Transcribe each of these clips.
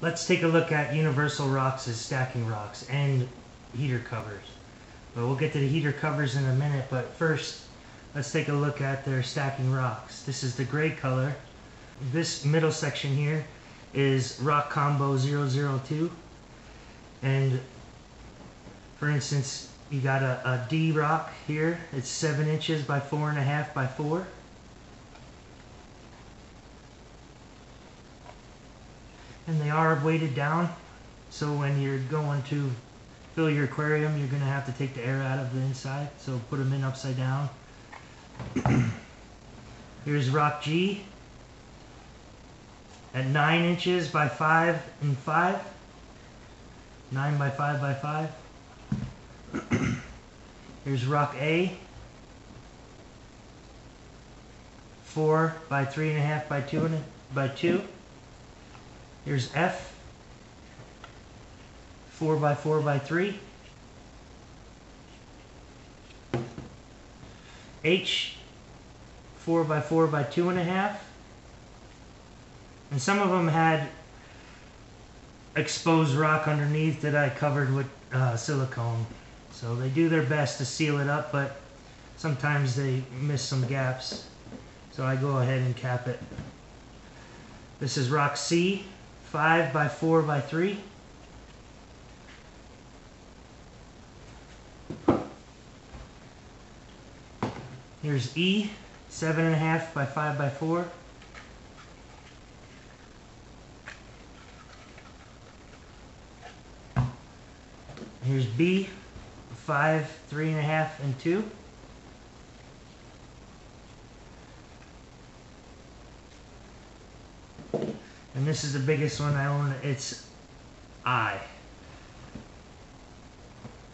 let's take a look at Universal Rocks' stacking rocks and heater covers. But we'll get to the heater covers in a minute, but first let's take a look at their stacking rocks. This is the gray color. This middle section here is Rock Combo 002. And for instance, you got a D rock here. It's 7 inches by 4.5 by 4. And they are weighted down, so when you're going to fill your aquarium, you're going to have to take the air out of the inside, so put them in upside down. Here's Rock G at 9 inches by 5 and 5. 9 by 5 by 5. Here's Rock A, 4 by 3.5 by 2 by 2. Here's F, 4 by 4 by 3. H, 4 by 4 by 2.5. And some of them had exposed rock underneath that I covered with silicone. So they do their best to seal it up, but sometimes they miss some gaps. So I go ahead and cap it. This is Rock C, 5 by 4 by 3. Here's E, 7.5 by 5 by 4. Here's B, 5, 3.5, and 2. And this is the biggest one I own. It's I.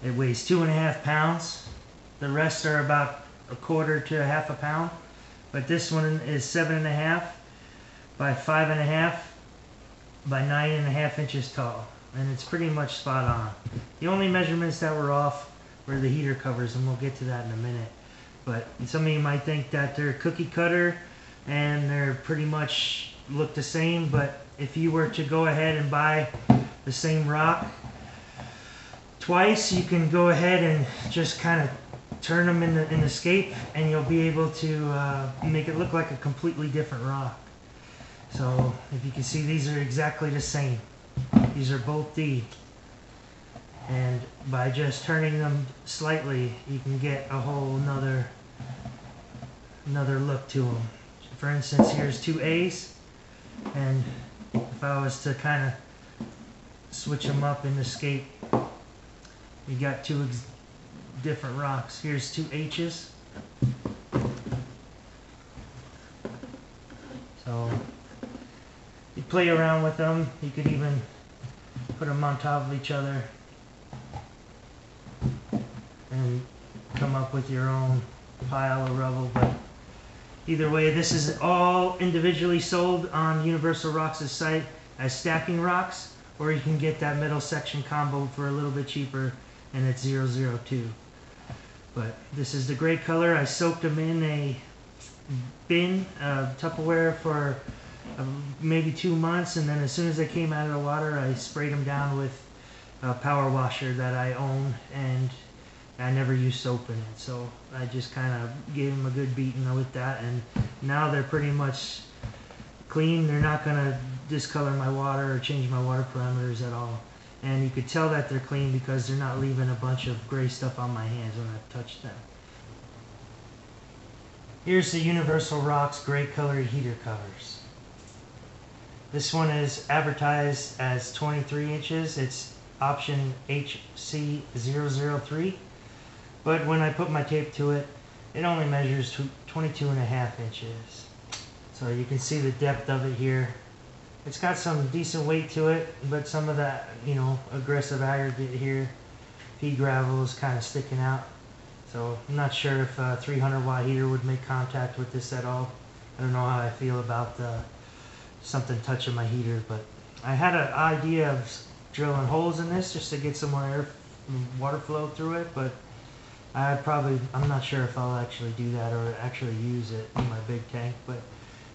It weighs 2.5 pounds. The rest are about 1/4 to 1/2 pound. But this one is 7.5 by 5.5 by 9.5 inches tall. And it's pretty much spot on. The only measurements that were off were the heater covers, and we'll get to that in a minute. But some of you might think that they're cookie cutter and they're pretty much look the same, but if you were to go ahead and buy the same rock twice, you can go ahead and just kind of turn them in the scape, and you'll be able to make it look like a completely different rock. So if you can see, these are exactly the same. These are both D, and by just turning them slightly, you can get a whole another look to them. For instance, here's 2 A's, and if I was to kind of switch them up in the scape, you got 2 different rocks. Here's 2 H's. So you play around with them. You could even put them on top of each other and come up with your own pile of rubble. But either way, this is all individually sold on Universal Rocks' site as stacking rocks, or you can get that middle section combo for a little bit cheaper, and it's 002. But this is the gray color. I soaked them in a bin, Tupperware, for maybe 2 months, and then as soon as they came out of the water, I sprayed them down with a power washer that I own, and I never use soap in it, so I just kind of gave them a good beating with that, and now they're pretty much clean. They're not going to discolor my water or change my water parameters at all. And you could tell that they're clean because they're not leaving a bunch of gray stuff on my hands when I've touched them. Here's the Universal Rocks gray colored heater covers. This one is advertised as 23 inches. It's option HC003. But when I put my tape to it, it only measures 22.5 inches. So you can see the depth of it here. It's got some decent weight to it, but some of that, aggressive aggregate here, pea gravel, is kind of sticking out. So I'm not sure if a 300 watt heater would make contact with this at all. I don't know how I feel about something touching my heater, but I had an idea of drilling holes in this just to get some more air, water flow through it, but I'm not sure if I'll actually do that or actually use it in my big tank. But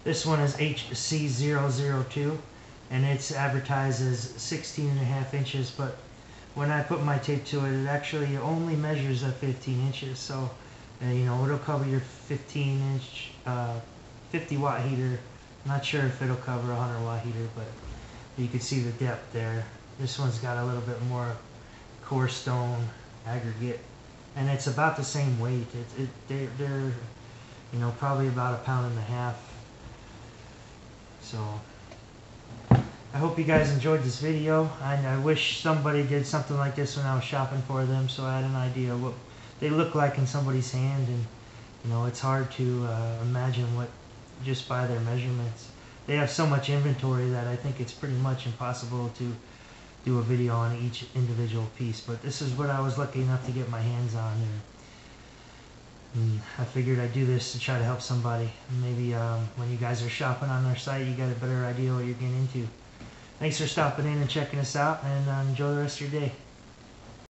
this one is HC002, and it's advertised as 16.5 inches, but when I put my tape to it, it actually only measures at 15 inches. So, you know, it'll cover your 15-inch, 50-watt heater. I'm not sure if it'll cover a 100-watt heater, but you can see the depth there. This one's got a little bit more coarse stone aggregate, and it's about the same weight. They're you know, probably about 1.5 pounds. So I hope you guys enjoyed this video. I wish somebody did something like this when I was shopping for them, so I had an idea what they look like in somebody's hand. And you know, it's hard to imagine what just by their measurements. They have so much inventory that I think it's pretty much impossible to do a video on each individual piece. But this is what I was lucky enough to get my hands on, and I figured I'd do this to try to help somebody. Maybe when you guys are shopping on their site, you got a better idea what you're getting into. Thanks for stopping in and checking us out, and enjoy the rest of your day.